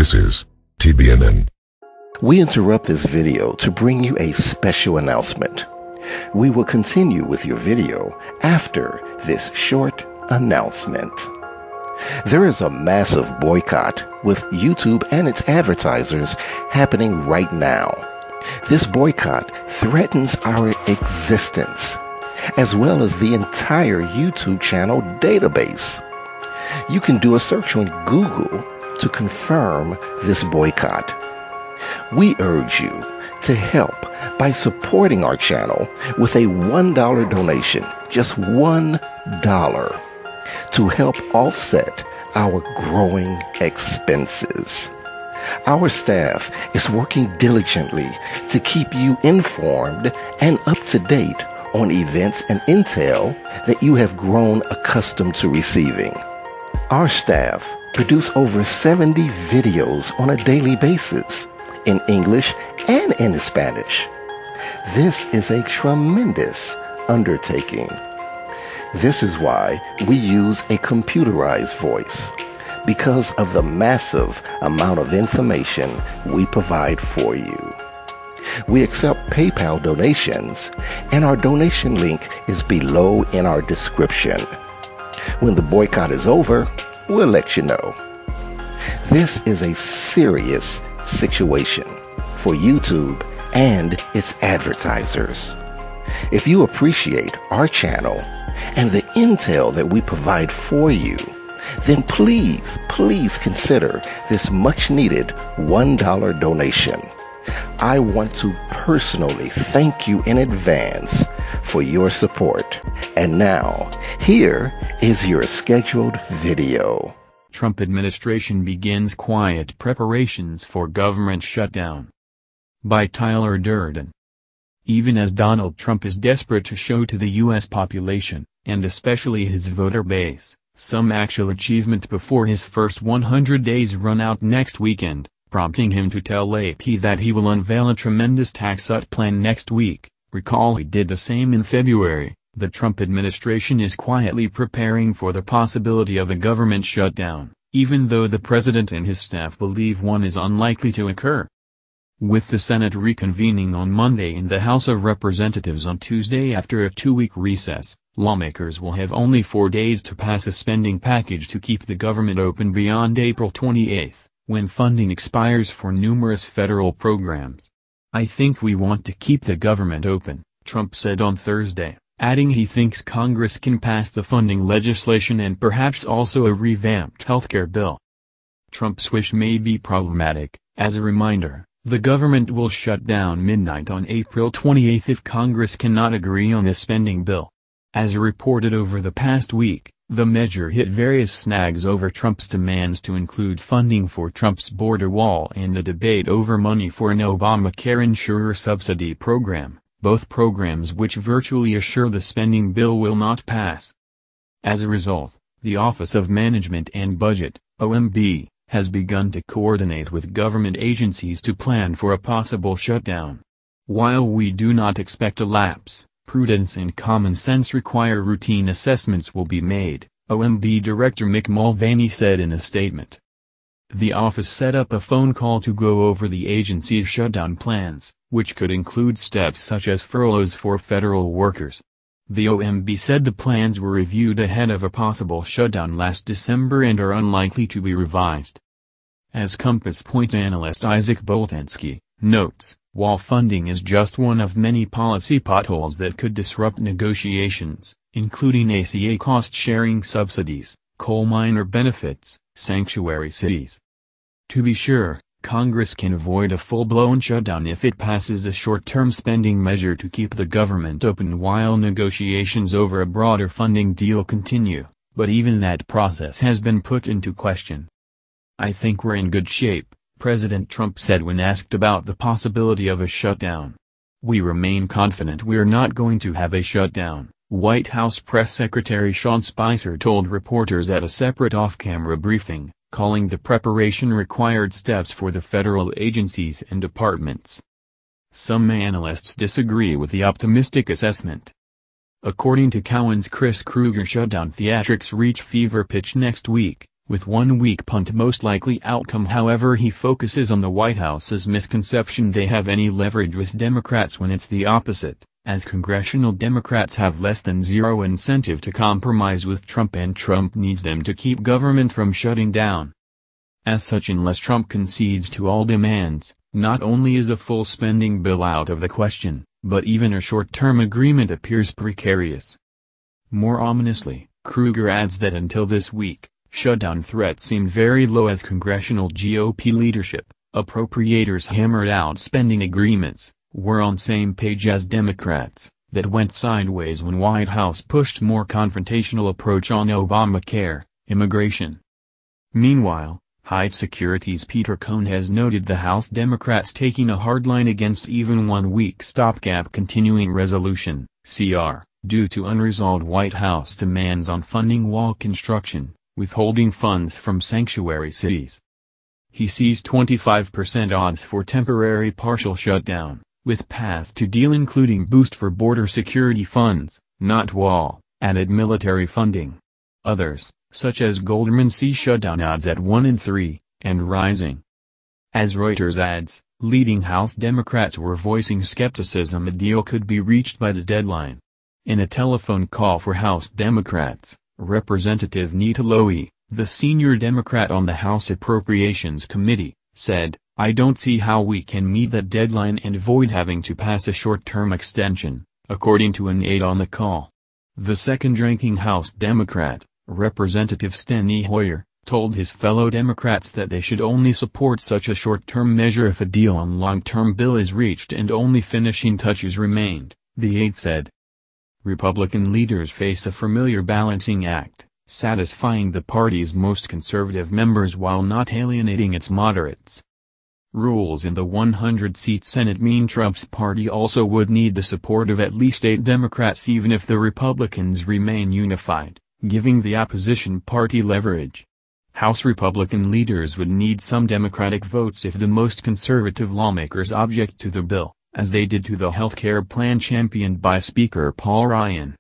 This is TBNN. We interrupt this video to bring you a special announcement. We will continue with your video after this short announcement. There is a massive boycott with YouTube and its advertisers happening right now. This boycott threatens our existence, as well as the entire YouTube channel database. You can do a search on Google to confirm this boycott. We urge you to help by supporting our channel with a $1 donation, just $1, to help offset our growing expenses. Our staff is working diligently to keep you informed and up to date on events and intel that you have grown accustomed to receiving. Our staff produce over 70 videos on a daily basis in English and in Spanish. This is a tremendous undertaking. This is why we use a computerized voice, because of the massive amount of information we provide for you. We accept PayPal donations, and our donation link is below in our description. When the boycott is over, we'll let you know. This is a serious situation for YouTube and its advertisers. If you appreciate our channel and the intel that we provide for you, then please consider this much needed $1 donation. I want to personally thank you in advance for your support. And now, here is your scheduled video. Trump administration begins quiet preparations for government shutdown. By Tyler Durden. Even as Donald Trump is desperate to show to the U.S. population, and especially his voter base, some actual achievement before his first 100 days run out next weekend, prompting him to tell AP that he will unveil a tremendous tax cut plan next week. Recall he did the same in February. The Trump administration is quietly preparing for the possibility of a government shutdown, even though the president and his staff believe one is unlikely to occur. With the Senate reconvening on Monday and the House of Representatives on Tuesday after a 2-week recess, lawmakers will have only 4 days to pass a spending package to keep the government open beyond April 28, when funding expires for numerous federal programs. "I think we want to keep the government open," Trump said on Thursday, adding he thinks Congress can pass the funding legislation and perhaps also a revamped healthcare bill. Trump's wish may be problematic. As a reminder, the government will shut down midnight on April 28 if Congress cannot agree on a spending bill. As reported over the past week, the measure hit various snags over Trump's demands to include funding for Trump's border wall and a debate over money for an Obamacare insurer subsidy program, both programs which virtually assure the spending bill will not pass. As a result, the Office of Management and Budget, OMB, has begun to coordinate with government agencies to plan for a possible shutdown. While we do not expect a lapse, prudence and common sense require routine assessments will be made, OMB Director Mick Mulvaney said in a statement. The office set up a phone call to go over the agency's shutdown plans, which could include steps such as furloughs for federal workers. The OMB said the plans were reviewed ahead of a possible shutdown last December and are unlikely to be revised. As Compass Point analyst Isaac Boltanski notes, while funding is just one of many policy potholes that could disrupt negotiations, including ACA cost-sharing subsidies, coal miner benefits, sanctuary cities. To be sure, Congress can avoid a full-blown shutdown if it passes a short-term spending measure to keep the government open while negotiations over a broader funding deal continue, but even that process has been put into question. "I think we're in good shape," President Trump said when asked about the possibility of a shutdown. "We remain confident we're not going to have a shutdown," White House Press Secretary Sean Spicer told reporters at a separate off-camera briefing, calling the preparation required steps for the federal agencies and departments. Some analysts disagree with the optimistic assessment. According to Cowen's Chris Krueger, shutdown theatrics reach fever pitch next week, with 1 week punt most likely outcome. However, he focuses on the White House's misconception they have any leverage with Democrats when it's the opposite, as congressional Democrats have less than zero incentive to compromise with Trump, and Trump needs them to keep government from shutting down. As such, unless Trump concedes to all demands, not only is a full spending bill out of the question, but even a short-term agreement appears precarious. More ominously, Kruger adds that until this week, shutdown threats seemed very low as congressional GOP leadership, appropriators hammered out spending agreements, were on same page as Democrats, that went sideways when White House pushed more confrontational approach on Obamacare, immigration. Meanwhile, Hyde Security's Peter Cohn has noted the House Democrats taking a hard line against even 1 week stopgap continuing resolution, CR, due to unresolved White House demands on funding wall construction, withholding funds from sanctuary cities. He sees 25% odds for temporary partial shutdown, with path to deal including boost for border security funds, not wall, added military funding. Others, such as Goldman, see shutdown odds at 1 in 3, and rising. As Reuters adds, leading House Democrats were voicing skepticism a deal could be reached by the deadline. In a telephone call for House Democrats, Representative Nita Lowey, the senior Democrat on the House Appropriations Committee, said, "I don't see how we can meet that deadline and avoid having to pass a short-term extension," according to an aide on the call. The second-ranking House Democrat, Representative Steny Hoyer, told his fellow Democrats that they should only support such a short-term measure if a deal on long-term bill is reached and only finishing touches remained, the aide said. Republican leaders face a familiar balancing act, satisfying the party's most conservative members while not alienating its moderates. Rules in the 100-seat Senate mean Trump's party also would need the support of at least 8 Democrats even if the Republicans remain unified, giving the opposition party leverage. House Republican leaders would need some Democratic votes if the most conservative lawmakers object to the bill, as they did to the health care plan championed by Speaker Paul Ryan.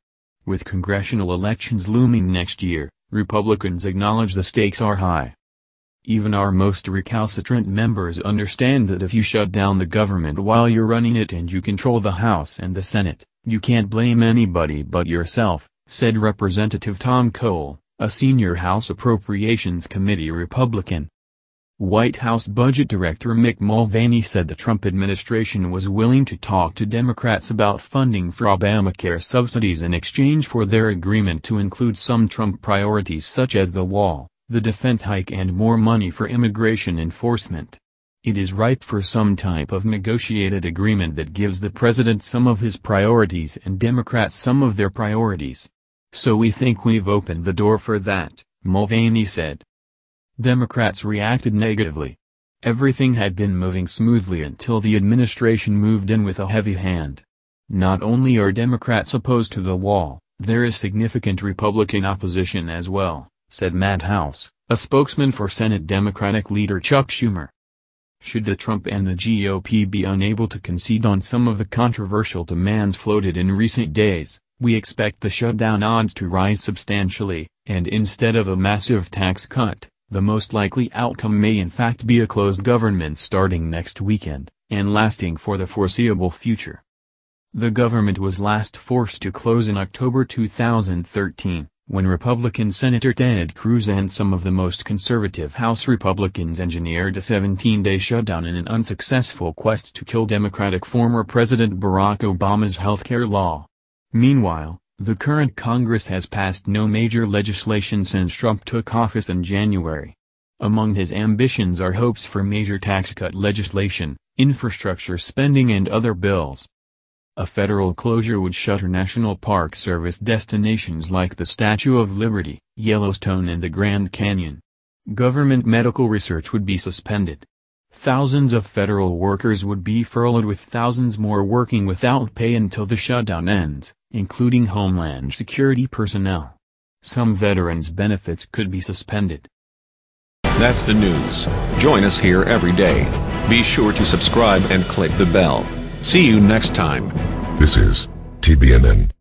With congressional elections looming next year, Republicans acknowledge the stakes are high. Even our most recalcitrant members understand that if you shut down the government while you're running it and you control the House and the Senate, you can't blame anybody but yourself, said Representative Tom Cole, a senior House Appropriations Committee Republican. White House Budget Director Mick Mulvaney said the Trump administration was willing to talk to Democrats about funding for Obamacare subsidies in exchange for their agreement to include some Trump priorities such as the wall, the defense hike, and more money for immigration enforcement. It is ripe for some type of negotiated agreement that gives the president some of his priorities and Democrats some of their priorities. So we think we've opened the door for that, Mulvaney said. Democrats reacted negatively. Everything had been moving smoothly until the administration moved in with a heavy hand. Not only are Democrats opposed to the wall, there is significant Republican opposition as well, said Matt House, a spokesman for Senate Democratic leader Chuck Schumer. Should the Trump and the GOP be unable to concede on some of the controversial demands floated in recent days, we expect the shutdown odds to rise substantially, and instead of a massive tax cut, the most likely outcome may in fact be a closed government starting next weekend, and lasting for the foreseeable future. The government was last forced to close in October 2013, when Republican Senator Ted Cruz and some of the most conservative House Republicans engineered a 17-day shutdown in an unsuccessful quest to kill Democratic former President Barack Obama's healthcare law. Meanwhile, the current Congress has passed no major legislation since Trump took office in January. Among his ambitions are hopes for major tax cut legislation, infrastructure spending, and other bills. A federal closure would shutter National Park Service destinations like the Statue of Liberty, Yellowstone, and the Grand Canyon. Government medical research would be suspended. Thousands of federal workers would be furloughed, with thousands more working without pay until the shutdown ends, including Homeland Security personnel. Some veterans' benefits could be suspended. That's the news. Join us here every day. Be sure to subscribe and click the bell. See you next time. This is TBNN.